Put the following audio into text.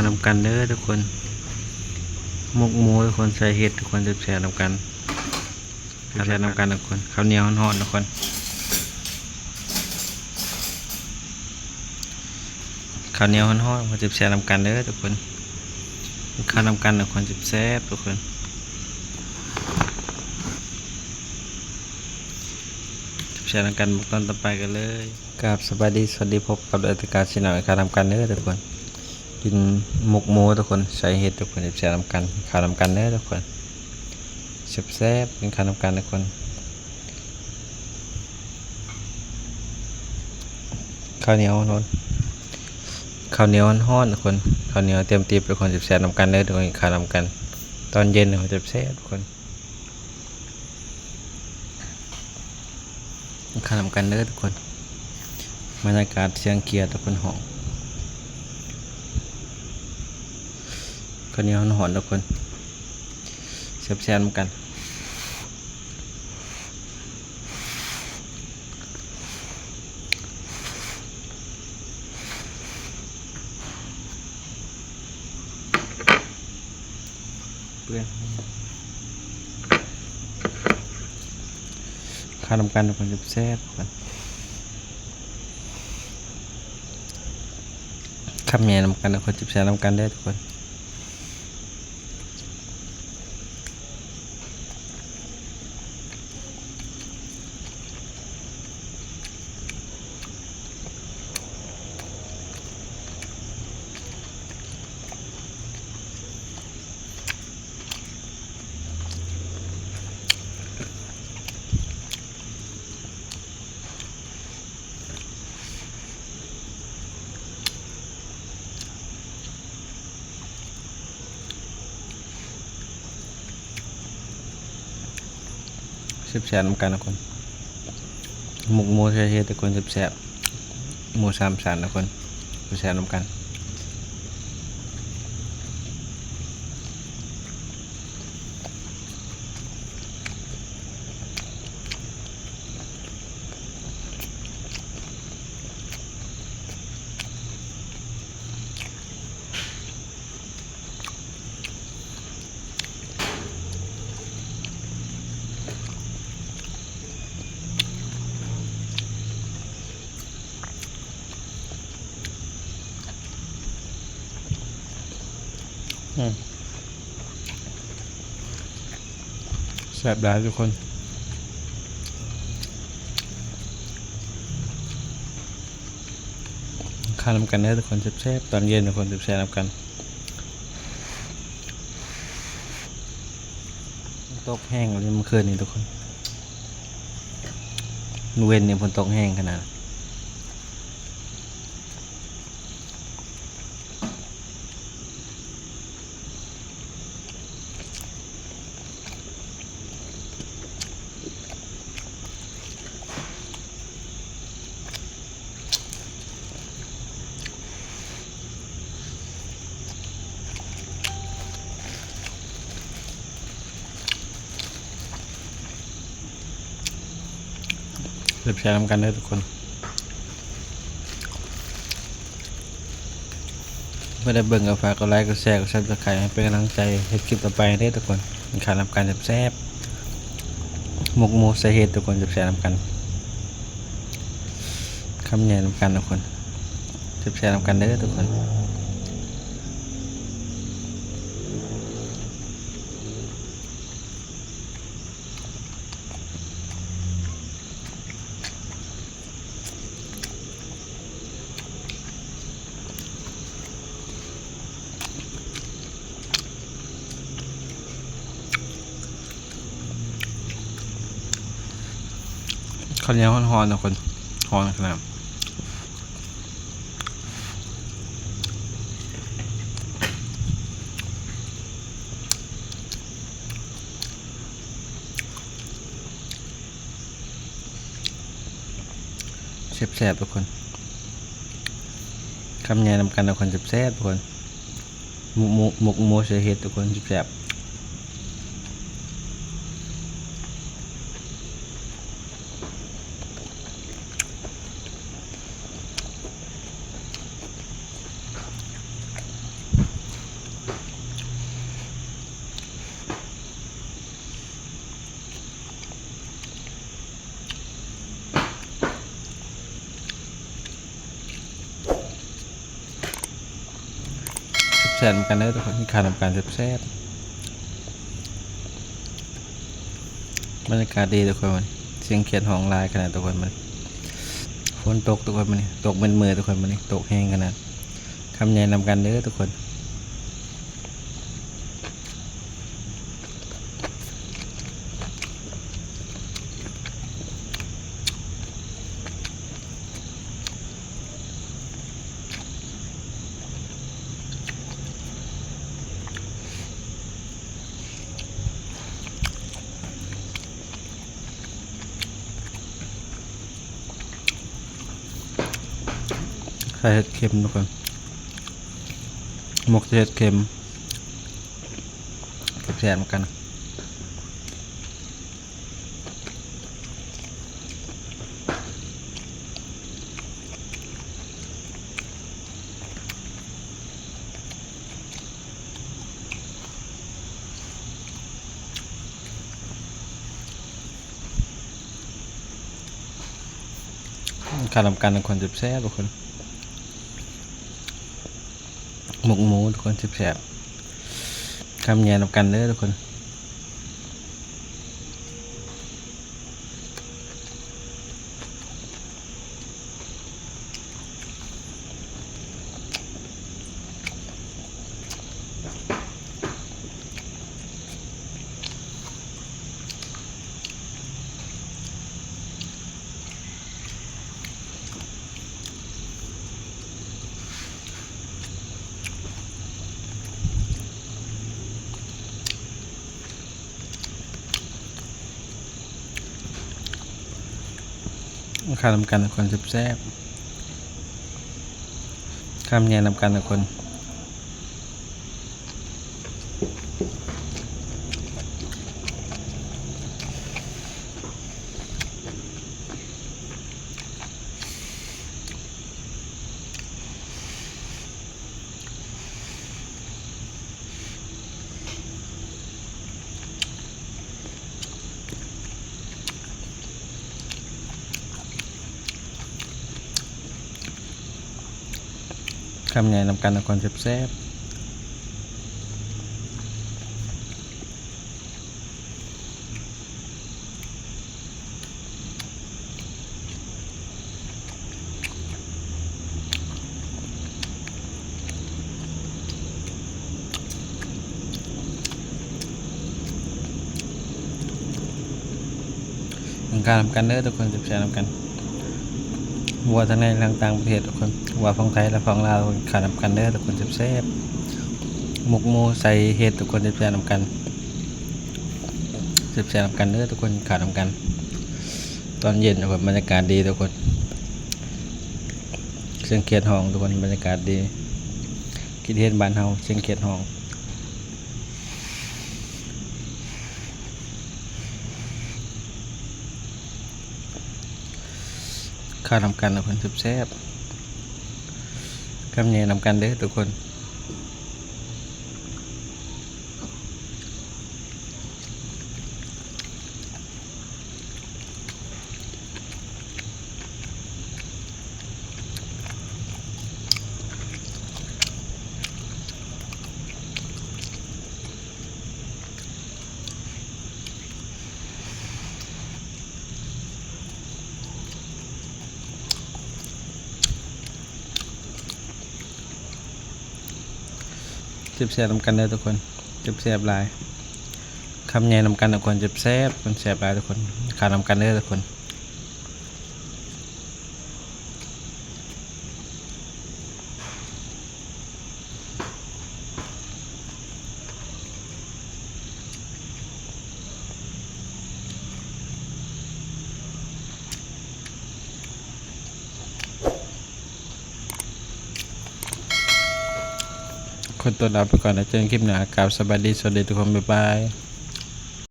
านำกันเด้อทุกคนหมกหมูทุกคนใส่เห็ดทุกคนจะแชร์นำกันแชร์นำกันทุกคนข้าวเหนียวห่อนๆทุกคนข้าวเหนียวห่อนๆมันจะแชร์นำกันเด้อทุกคนข้าวนำกันทุกคนจะแซ่บทุกคนแชร์นำกันตอนต่อไปกันเลยกับสบายดีสวัสดีพบกับรายการชินเอาข้าวนำกันเด้อทุกคนกินหมกหมูทุกคนใส่เห็ดทุกคนแชร์นำกันข้าวนำกันเด้อทุกคนแซ่บเป็นข้าวนำกันทุกคนข้าวเหนียวร้อนข้าวเหนียวห่อนทุกคนข้าวเหนียวเตรียมตีบทุกคนแซ่บนำกันเด้อทุกคนข้าวนำกันตอนเย็นเราจะแซ่บทุกคนข้าวนำกันเด้อทุกคนบรรยากาศเสียงเกียร์ทุกคนห้องข้าวเหนียวห่อนทุกคนแซ่บๆนำกันเพื่อนข้าวนำกันทุกคนแซ่บๆทุกคนข้าวเหนียวนำกันทุกคนแซ่บๆนำกันได้ทุกคนแซ่บๆนำกันทุกคนหมกหมูใส่เห็ดทุกคนแซ่บๆหมูสามชั้นทุกคนแซ่บๆนำกันแซ่บได้ทุกคนข้าวนำกันได้ทุกคนแซ่บๆตอนเย็นทุกคนแซ่บๆนำกันตกแห้งเลยเมื่อคืนนี้ทุกคนเว้นเนี่ยฝนตกแห้งขนาดแชร์นำกันได้ทุกคนเมื่อได้เบิ่งกับฝากกดไลค์กดแชร์กดซับสไครต์ให้เป็นกำลังใจให้คลิปต่อไปได้ทุกคนมีการนำกันแซ่บหมกหมูใส่เห็ดทุกคนแชร์นำกันคำใหญ่นำกันทุกคนแชร์นำกันได้ทุกคนข้าวเหนียวห่อนๆทุกคนห่อนขนาดแซ่บๆทุกคนคำใหญ่นำกันทุกคนแซ่บๆทุกคนหมกหมูใส่เห็ดทุกคนแซ่บ ซ่บๆกันเด้อทุกคนขานำกันแซ่บๆบรรยากาศดีทุกคนเสียงเขียนห้องลายขนาดทุกคนมันฝนตกทุกคนมันตกเป็นมือทุกคนมันตกแห้งขนาดคำใหญ่นำกันเด้อทุกคนใส่เห็ดเค็มทุกคนหมกเห็ดเค็มแซ่บๆเหมือนกันขานำกันทุกคนแซ่บๆทุกคนหมกหมูทุกคนแซ่บๆคำใหญ่นำกันเด้อทุกคนขานำกันทุกคนแซ่บๆคำใหญ่นำกันทุกคนคำใหญ่นำกันทุกคนแซ่บการนำกันเด้อทุกคนแซ่บๆนำกันวัวทั้งในทั้งต่างประเทศทุกคนวัวของไทยและของลาวขานำกันเด้อทุกคนแซ่บๆหมกหมูใส่เห็ดทุกคนแซ่บๆนำกันแซ่บๆนำกันเด้อทุกคนขานำกันตอนเย็นทุกคนบรรยากาศดีทุกคนเสียงเขียดห้องทุกคนบรรยากาศดีคิดเห็นบ้านเฮาเสียงเขียดห้องข้าวนำกันทุกคนแซ่บๆคำใหญ่นำกันเด้อทุกคนแซ่บๆนำกันเด้อทุกคนแซ่บๆหลายคำใหญ่นำกันทุกคนแซ่บคนแซ่บหลายทุกคนข้าวนำกันเด้อทุกคนคนตัวลาไปก่อนนะเจอกันคลิปหน้ากล่าวสบายดีสวัสดีทุกคนบ๊ายบาย